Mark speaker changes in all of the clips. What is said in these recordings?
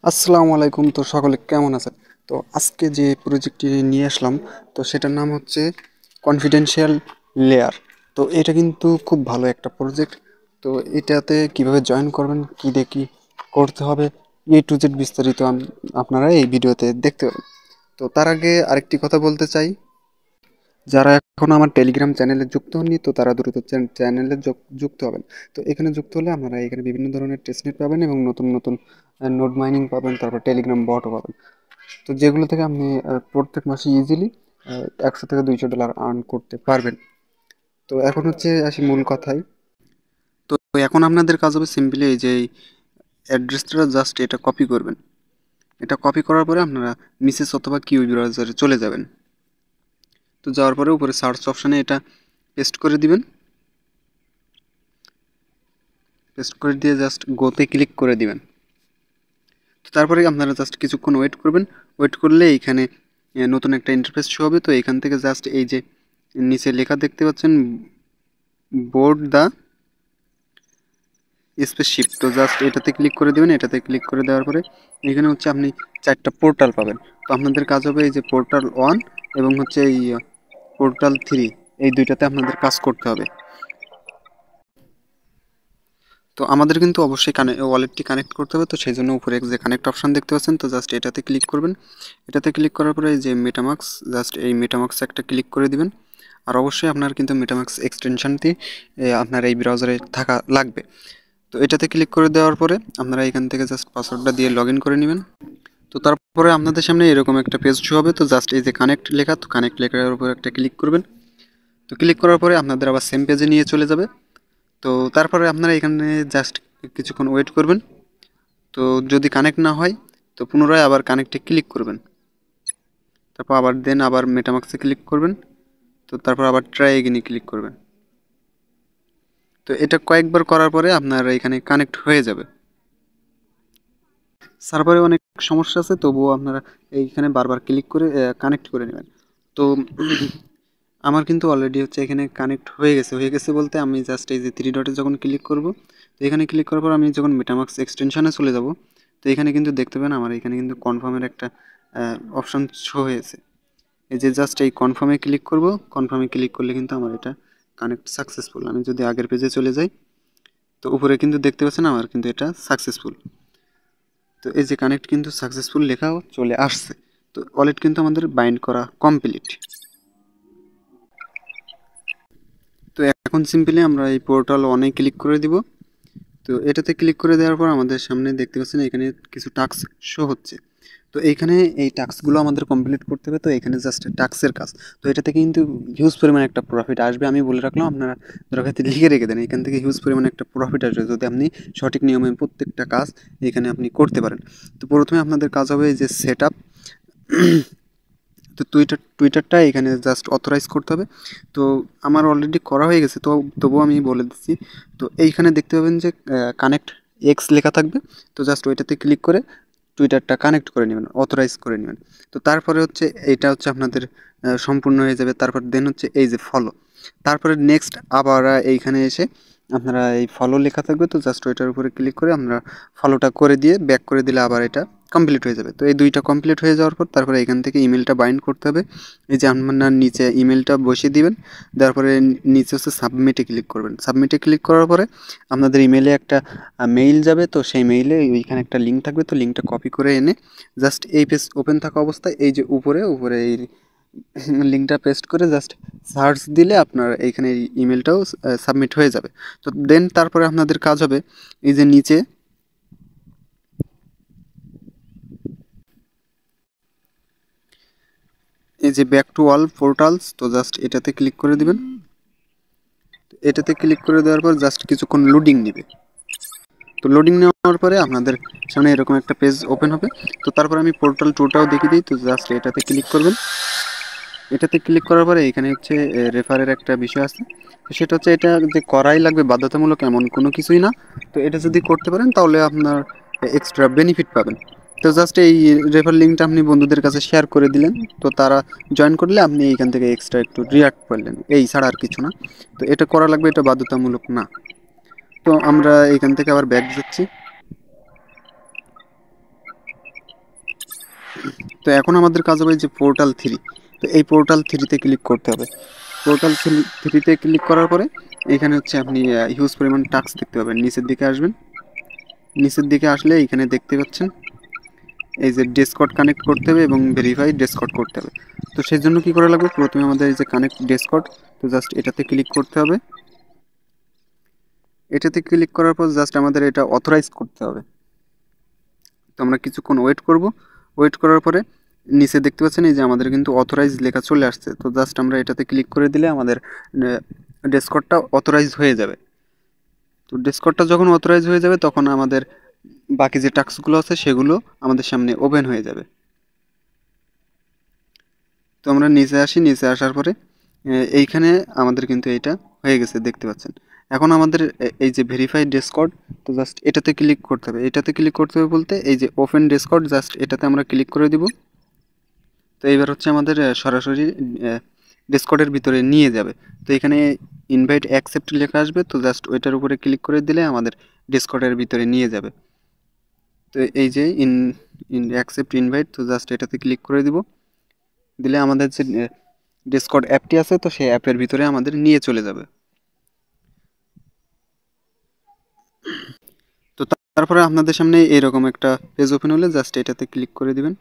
Speaker 1: আসসালামু আলাইকুম। তো সকলে কেমন আছেন? তো আজকে যে প্রজেক্টটি নিয়ে আসলাম, তো সেটার নাম হচ্ছে কনফিডেন্সিয়াল লেয়ার। তো এটা কিন্তু খুব ভালো একটা প্রজেক্ট। তো এটাতে কিভাবে জয়েন করবেন, কি দিয়ে কি করতে হবে, টু জেড বিস্তারিত আপনারা এই ভিডিওতে দেখতে পাবেন। তো তার আগে আরেকটি কথা বলতে চাই, যারা এখনো আমার টেলিগ্রাম চ্যানেলে যুক্ত হননি তো তারা দ্রুত চ্যানেলে যুক্ত হবেন। তো এখানে যুক্ত হলে আপনারা এখানে বিভিন্ন ধরনের টেস্টনেট পাবেন এবং নতুন নতুন নোড মাইনিং পাবেন, তারপর টেলিগ্রাম বটও পাবেন। তো যেগুলো থেকে আপনি প্রত্যেক মাসে ইজিলি 100 থেকে 200 ডলার আর্ন করতে পারবেন। তো এখন হচ্ছে আসি মূল কথায়। তো এখন আপনাদের কাজ হবে সিম্পলি এই যে অ্যাড্রেসটা জাস্ট এটা কপি করবেন। এটা কপি করার পরে আপনারা মিসেস অথবা কিউ ব্রাউজারে চলে যাবেন। তো যাওয়ার পরে উপরে সার্চ অপশানে এটা পেস্ট করে দিবেন। পেস্ট করে দিয়ে জাস্ট গোতে ক্লিক করে দিবেন। তো তারপরে আপনারা জাস্ট কিছুক্ষণ ওয়েট করবেন। ওয়েট করলে এইখানে নতুন একটা ইন্টারফেস শো হবে। তো এখান থেকে জাস্ট এই যে নিচে লেখা দেখতে পাচ্ছেন বোর্ড দ্য স্পেসশিপ, তো জাস্ট এটাতে ক্লিক করে দেবেন। এটাতে ক্লিক করে দেওয়ার পরে এখানে হচ্ছে আপনি 4টা পোর্টাল পাবেন। তো আপনাদের কাজ হবে এই যে পোর্টাল 1 এবং হচ্ছে এই পোর্টাল 3, এই দুইটাতে আপনাদের কাজ করতে হবে। তো আমাদের কিন্তু অবশ্যই ওয়ালেটটি কানেক্ট করতে হবে। তো সেই জন্য উপরে যে কানেক্ট অপশান দেখতে পাচ্ছেন, তো জাস্ট এটাতে ক্লিক করবেন। এটাতে ক্লিক করার পরে এই যে মেটামাক্স, জাস্ট এই মেটামাক্স একটা ক্লিক করে দিবেন। আর অবশ্যই আপনার কিন্তু মেটামাক্স এক্সটেনশনটি আপনার এই ব্রাউজারে থাকা লাগবে। তো এটাতে ক্লিক করে দেওয়ার পরে আপনারা এখান থেকে জাস্ট পাসওয়ার্ডটা দিয়ে লগ ইন করে নেবেন। তো তারপরে আপনাদের সামনে এরকম একটা পেজ শো হবে। তো জাস্ট এই যে কানেক্ট লেখা, তো কানেক্ট লেখার উপর একটা ক্লিক করবেন। তো ক্লিক করার পরে আপনাদের আবার সেম পেজে নিয়ে চলে যাবে। তো তারপরে আপনারা এখানে জাস্ট কিছুক্ষণ ওয়েট করবেন। তো যদি কানেক্ট না হয় তো পুনরায় আবার কানেক্টে ক্লিক করবেন। তারপর আবার আবার মেটামাক্সে ক্লিক করবেন। তো তারপর আবার ট্রাই এগেনে ক্লিক করবেন। তো এটা কয়েকবার করার পরে আপনার এখানে কানেক্ট হয়ে যাবে। সার্ভারে অনেক সমস্যা আছে, তবুও আপনারা এইখানে বারবার ক্লিক করে কানেক্ট করে নেবেন। তো আমার কিন্তু অলরেডি হচ্ছে এখানে কানেক্ট হয়ে গেছে বলতে আমি জাস্ট এই যে থ্রি ডটে যখন ক্লিক করব, তো এখানে ক্লিক করার পর আমি যখন মেটামাক্স এক্সটেনশনে চলে যাব, তো এখানে কিন্তু দেখতে পাবেন আমার এখানে কিন্তু কনফার্মের একটা অপশান শো হয়েছে। এই যে জাস্ট এই কনফার্মে ক্লিক করব। কনফার্মে ক্লিক করলে কিন্তু আমার এটা কানেক্ট সাকসেসফুল। আমি যদি আগের পেজে চলে যাই, তো উপরে কিন্তু দেখতে পাচ্ছেন আমার কিন্তু এটা সাকসেসফুল। তো এই যে কানেক্ট কিন্তু সাকসেসফুল লেখাও চলে আসছে। তো ওয়ালেট কিন্তু আমাদের বাইন্ড করা কমপ্লিট। তো এখন সিম্পলি আমরা এই পোর্টাল অনে ক্লিক করে দিব। তো এটাতে ক্লিক করে দেওয়ার পর আমাদের সামনে দেখতে পাচ্ছেন এখানে কিছু টাস্ক শো হচ্ছে। তো এইখানে এই টাস্কগুলো আমাদের কমপ্লিট করতে হবে। তো এখানে জাস্ট টাস্কের কাজ। তো এটা থেকে কিন্তু হিউজ পরিমাণে একটা প্রফিট আসবে। আমি বলে রাখলাম, আপনারা দরকার লিখে রেখে দেন। এখান থেকে হিউজ পরিমাণে একটা প্রফিট আসবে যদি আপনি সঠিক নিয়মে প্রত্যেকটা কাজ এখানে আপনি করতে পারেন। তো প্রথমে আপনাদের কাজ হবে এই যে সেট আপ। তো টুইটারটা এখানে জাস্ট অথরাইজ করতে হবে। তো আমার অলরেডি করা হয়ে গেছে, তো তবুও আমি বলে দিচ্ছি। তো এইখানে দেখতে পাবেন যে কানেক্ট এক্স লেখা থাকবে। তো জাস্ট ওইটাতে ক্লিক করে টুইটারটা কানেক্ট করে নেবেন, অথরাইজ করে নেবেন। তো তারপরে হচ্ছে এটা হচ্ছে আপনাদের সম্পূর্ণ হয়ে যাবে। তারপর দেন হচ্ছে এই যে ফলো। তারপরে নেক্সট আবার এইখানে এসে আপনারা এই ফলো লেখা থাকবে। তো জাস্ট ওইটার উপরে ক্লিক করে আমরা ফলোটা করে দিয়ে ব্যাক করে দিলে আবার এটা কমপ্লিট হয়ে যাবে। তো এই দুইটা কমপ্লিট হয়ে যাওয়ার পর তারপরে এখান থেকে ইমেলটা বাইন্ড করতে হবে। এই যে আপনার নিচে ইমেলটা বসিয়ে দিবেন। তারপরে নিচে হচ্ছে সাবমিটে ক্লিক করবেন। সাবমিটে ক্লিক করার পরে আপনাদের ইমেলে একটা মেইল যাবে। তো সেই মেইলে ওইখানে একটা লিঙ্ক থাকবে। তো লিঙ্কটা কপি করে এনে জাস্ট এই পেজ ওপেন থাকা অবস্থায় এই যে উপরে উপরে এই লিঙ্কটা পেস্ট করে জাস্ট সার্চ দিলে আপনার এইখানে ইমেলটাও সাবমিট হয়ে যাবে। তো দেন তারপরে আপনাদের কাজ হবে এই যে নিচে এই যে ব্যাক টু অল পোর্টালস, তো জাস্ট এটাতে ক্লিক করে দিবেন। এটাতে ক্লিক করে দেওয়ার পর জাস্ট কিছুক্ষণ লোডিং নেবে। তো লোডিং নেওয়ার পরে আপনাদের সামনে এরকম একটা পেজ ওপেন হবে। তো তারপর আমি পোর্টাল টুটাও দেখিয়ে দিই। তো জাস্ট এটাতে ক্লিক করবেন। এটাতে ক্লিক করার পরে এখানে হচ্ছে রেফারের একটা বিষয় আছে। তো সেটা হচ্ছে এটা যে করাই লাগবে বাধ্যতামূলক এমন কোনো কিছুই না। তো এটা যদি করতে পারেন তাহলে আপনার এক্সট্রা বেনিফিট পাবেন। তো জাস্ট এই রেফার লিঙ্কটা আপনি বন্ধুদের কাছে শেয়ার করে দিলেন। তো তারা জয়েন করলে আপনি এইখান থেকে এক্সট্রা একটু রিয়াক্ট করলেন, এই ছাড়া আর কিছু না। তো এটা করা লাগবে, এটা বাধ্যতামূলক না। তো আমরা এইখান থেকে আবার ব্যাক যাচ্ছি। তো এখন আমাদের কাজ হবে যে পোর্টাল 3। তো এই পোর্টাল 3-তে ক্লিক করতে হবে। পোর্টাল 3-তে ক্লিক করার পরে এখানে হচ্ছে আপনি হিউজ পরিমাণ টাস্ক দেখতে পাবেন। নিচের দিকে আসবেন, নিচের দিকে আসলে এখানে দেখতে পাচ্ছেন এই যে ডেসকর্ড কানেক্ট করতে হবে এবং ভেরিফাই ডেসকর্ড করতে হবে। তো সেই জন্য কী করা লাগবে, প্রথমে আমাদের এই যে কানেক্ট ডেসকর্ড, তো জাস্ট এটাতে ক্লিক করতে হবে। এটাতে ক্লিক করার পর জাস্ট আমাদের এটা অথরাইজ করতে হবে। তো আমরা কিছুক্ষণ ওয়েট করব। ওয়েট করার পরে নিচে দেখতে পাচ্ছেন এই যে আমাদের কিন্তু অথরাইজ লেখা চলে আসছে। তো জাস্ট আমরা এটাতে ক্লিক করে দিলে আমাদের ডেসকর্ডটা অথরাইজ হয়ে যাবে। তো ডেসকর্ডটা যখন অথরাইজ হয়ে যাবে তখন আমাদের বাকি যে টাস্কগুলো আছে সেগুলো আমাদের সামনে ওপেন হয়ে যাবে। তো আমরা নিচে আসি, নিচে আসার পরে এইখানে আমাদের কিন্তু এইটা হয়ে গেছে দেখতে পাচ্ছেন। এখন আমাদের এই যে ভেরিফাইড ডেসকর্ড, তো জাস্ট এটাতে ক্লিক করতে হবে। এটাতে ক্লিক করতে হবে বলতে এই যে ওপেন ডেসকর্ড, জাস্ট এটাতে আমরা ক্লিক করে দিব। তো এইবার হচ্ছে আমাদের সরাসরি ডেসকর্ডের ভিতরে নিয়ে যাবে। তো এখানে ইনভাইট অ্যাকসেপ্ট লেখা আসবে, তো জাস্ট ওইটার উপরে ক্লিক করে দিলে আমাদের ডেসকর্ডের ভিতরে নিয়ে যাবে। তো এই যে ইন অ্যাকসেপ্ট ইনভাইট, তো জাস্ট এটাতে ক্লিক করে দিব। দিলে আমাদের যে ডিসকর্ড অ্যাপটি আছে তো সেই অ্যাপের ভিতরে আমাদের নিয়ে চলে যাবে। তো তারপরে আপনাদের সামনে এরকম একটা পেজ ওপেন হলে জাস্ট এটাতে ক্লিক করে দিবেন।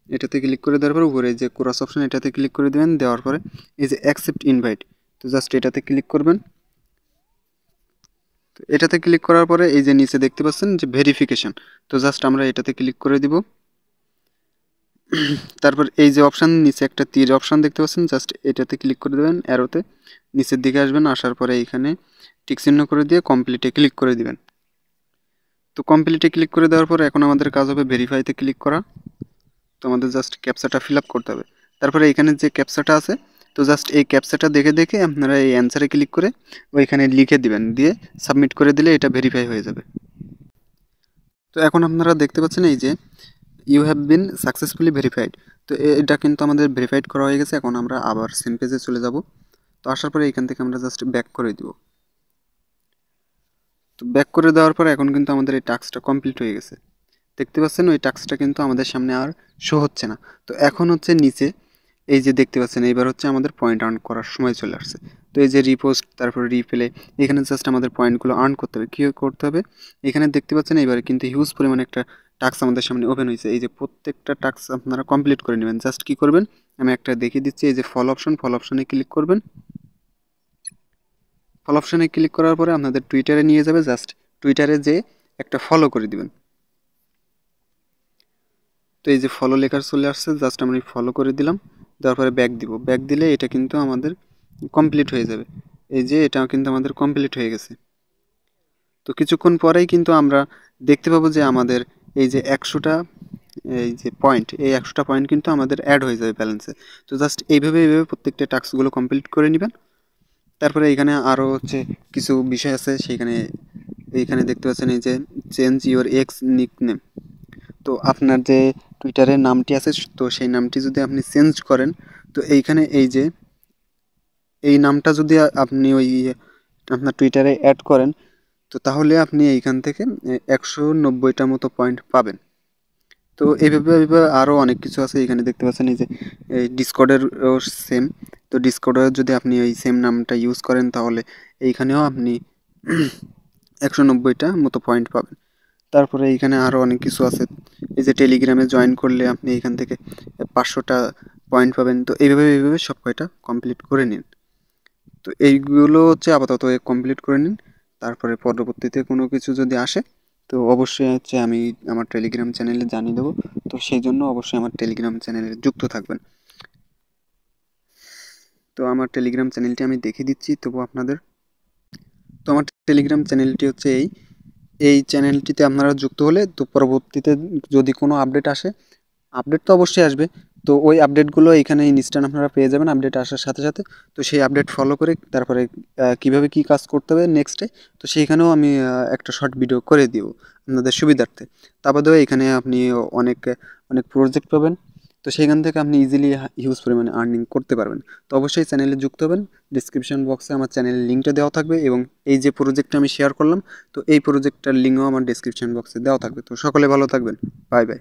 Speaker 1: এটাতে ক্লিক করে দেওয়ার পর উপরে যে ক্রস অপশন এটাতে ক্লিক করে দিবেন। দেওয়ার পরে এই যে অ্যাকসেপ্ট ইনভাইট, তো জাস্ট এটাতে ক্লিক করবেন। তো এটাতে ক্লিক করার পরে এই যে নিচে দেখতে পাচ্ছেন যে ভেরিফিকেশন, তো জাস্ট আমরা এটাতে ক্লিক করে দিব। তারপর এই যে অপশান নিচে একটা তীর অপশান দেখতে পাচ্ছেন, জাস্ট এটাতে ক্লিক করে দেবেন। অ্যারোতে নিচের দিকে আসবেন, আসার পরে এইখানে টিক চিহ্ন করে দিয়ে কমপ্লিটে ক্লিক করে দিবেন। তো কমপ্লিটে ক্লিক করে দেওয়ার পর এখন আমাদের কাজ হবে ভেরিফাইতে ক্লিক করা। তো আমাদের জাস্ট ক্যাপচাটা ফিল আপ করতে হবে। তারপরে এখানে যে ক্যাপচাটা আছে তো জাস্ট এই ক্যাপচাটা দেখে দেখে আপনারা এই অ্যান্সারে ক্লিক করে ওইখানে লিখে দিবেন, দিয়ে সাবমিট করে দিলে এটা ভেরিফাই হয়ে যাবে। তো এখন আপনারা দেখতে পাচ্ছেন এই যে you have been successfully verified. তো এটা কিন্তু আমাদের ভেরিফাইড করা হয়ে গেছে। এখন আমরা আবার সেম পেজে চলে যাব। তো আসার পরে এখান থেকে আমরা জাস্ট ব্যাক করে দিব। তো ব্যাক করে দেওয়ার পর এখন কিন্তু আমাদের এই টাস্কটা কমপ্লিট হয়ে গেছে। দেখতে পাচ্ছেন ওই টাস্কটা কিন্তু আমাদের সামনে আর শো হচ্ছে না। তো এখন হচ্ছে নিচে এই যে দেখতে পাচ্ছেন এইবার হচ্ছে আমাদের পয়েন্ট আর্ন করার সময় চলে আসছে। তো এই যে রিপোস্ট, তারপর রিপ্লে, এখানে জাস্ট আমাদের পয়েন্টগুলো আর্ন করতে হবে। কী করতে হবে, এখানে দেখতে পাচ্ছেন এবারে কিন্তু হিউজ পরিমাণে একটা টাস্ক আমাদের সামনে ওপেন হয়েছে। এই যে প্রত্যেকটা টাস্ক আপনারা কমপ্লিট করে নেবেন। জাস্ট কী করবেন, আমি একটা দেখিয়ে দিচ্ছি। এই যে ফলো অপশন, ফলো অপশনে ক্লিক করবেন। ফলো অপশনে ক্লিক করার পরে আপনাদের টুইটারে নিয়ে যাবে। জাস্ট টুইটারে যে একটা ফলো করে দিবেন। তো এই যে ফলো লেখা চলে আসছে, জাস্ট আমরা ফলো করে দিলাম। দেওয়ার পরে ব্যাক দিব। ব্যাক দিলে এটা কিন্তু আমাদের কমপ্লিট হয়ে যাবে। এই যে এটা কিন্তু আমাদের কমপ্লিট হয়ে গেছে। তো কিছুক্ষণ পরেই কিন্তু আমরা দেখতে পাবো যে আমাদের এই যে 100টা এই যে পয়েন্ট, এই 100টা পয়েন্ট কিন্তু আমাদের অ্যাড হয়ে যাবে ব্যালেন্সে। তো জাস্ট এইভাবে প্রত্যেকটা টাস্কগুলো কমপ্লিট করে নেবেন। তারপরে এইখানে আরও হচ্ছে কিছু বিষয় আছে, এইখানে দেখতে পাচ্ছেন এই যে চেঞ্জ ইওর এক্স নিকনেম। তো আপনার যে টুইটারের নামটি আছে তো সেই নামটি যদি আপনি চেঞ্জ করেন, তো এইখানে এই যে এই নামটা যদি আপনি ওই আপনার টুইটারে অ্যাড করেন, তো তাহলে আপনি এইখান থেকে 190টা মতো পয়েন্ট পাবেন। তো এইভাবে আরও অনেক কিছু আছে। এখানে দেখতে পাচ্ছেন এই যে এই ডিসকর্ডের সেম। তো ডিসকর্ডের যদি আপনি ওই সেম নামটা ইউজ করেন তাহলে এইখানেও আপনি 190টা মতো পয়েন্ট পাবেন। তারপরে এইখানে আরও অনেক কিছু আছে। এই যে টেলিগ্রামে জয়েন করলে আপনি এখান থেকে 500টা পয়েন্ট পাবেন। তো এইভাবে সব কয়টা কমপ্লিট করে নিন। তো এইগুলো হচ্ছে আপাতত কমপ্লিট করে নিন। তারপরে পরবর্তীতে কোনো কিছু যদি আসে তো অবশ্যই হচ্ছে আমি আমার টেলিগ্রাম চ্যানেলে জানিয়ে দেবো। তো সেই জন্য অবশ্যই আমার টেলিগ্রাম চ্যানেলে যুক্ত থাকবেন। তো আমার টেলিগ্রাম চ্যানেলটি আমি দেখিয়ে দিচ্ছি তবু আপনাদের। তো আমার টেলিগ্রাম চ্যানেলটি হচ্ছে এই চ্যানেলটিতে আপনারা যুক্ত হলে তো পরবর্তীতে যদি কোনো আপডেট আসে, আপডেট তো অবশ্যই আসবে। তো ওই আপডেটগুলো এখানে ইনস্ট্যান্ট আপনারা পেয়ে যাবেন আপডেট আসার সাথে সাথে। তো সেই আপডেট ফলো করে তারপরে কীভাবে কী কাজ করতে হবে নেক্সটে, তো সেইখানেও আমি একটা শর্ট ভিডিও করে দিব আপনাদের সুবিধার্থে। তা বাদেও এখানে আপনি অনেক অনেক প্রজেক্ট পাবেন। তো সেখান থেকে আপনি ইজিলি হিউজ পরিমাণে আর্নিং করতে পারবেন। তো অবশ্যই চ্যানেলে যুক্ত হবেন। ডিসক্রিপশন বক্সে আমার চ্যানেলের লিঙ্কটা দেওয়া থাকবে এবং এই যে প্রজেক্টটা আমি শেয়ার করলাম তো এই প্রজেক্টটার লিঙ্কও আমার ডিসক্রিপশন বক্সে দেওয়া থাকবে। তো সকলে ভালো থাকবেন। Bye bye.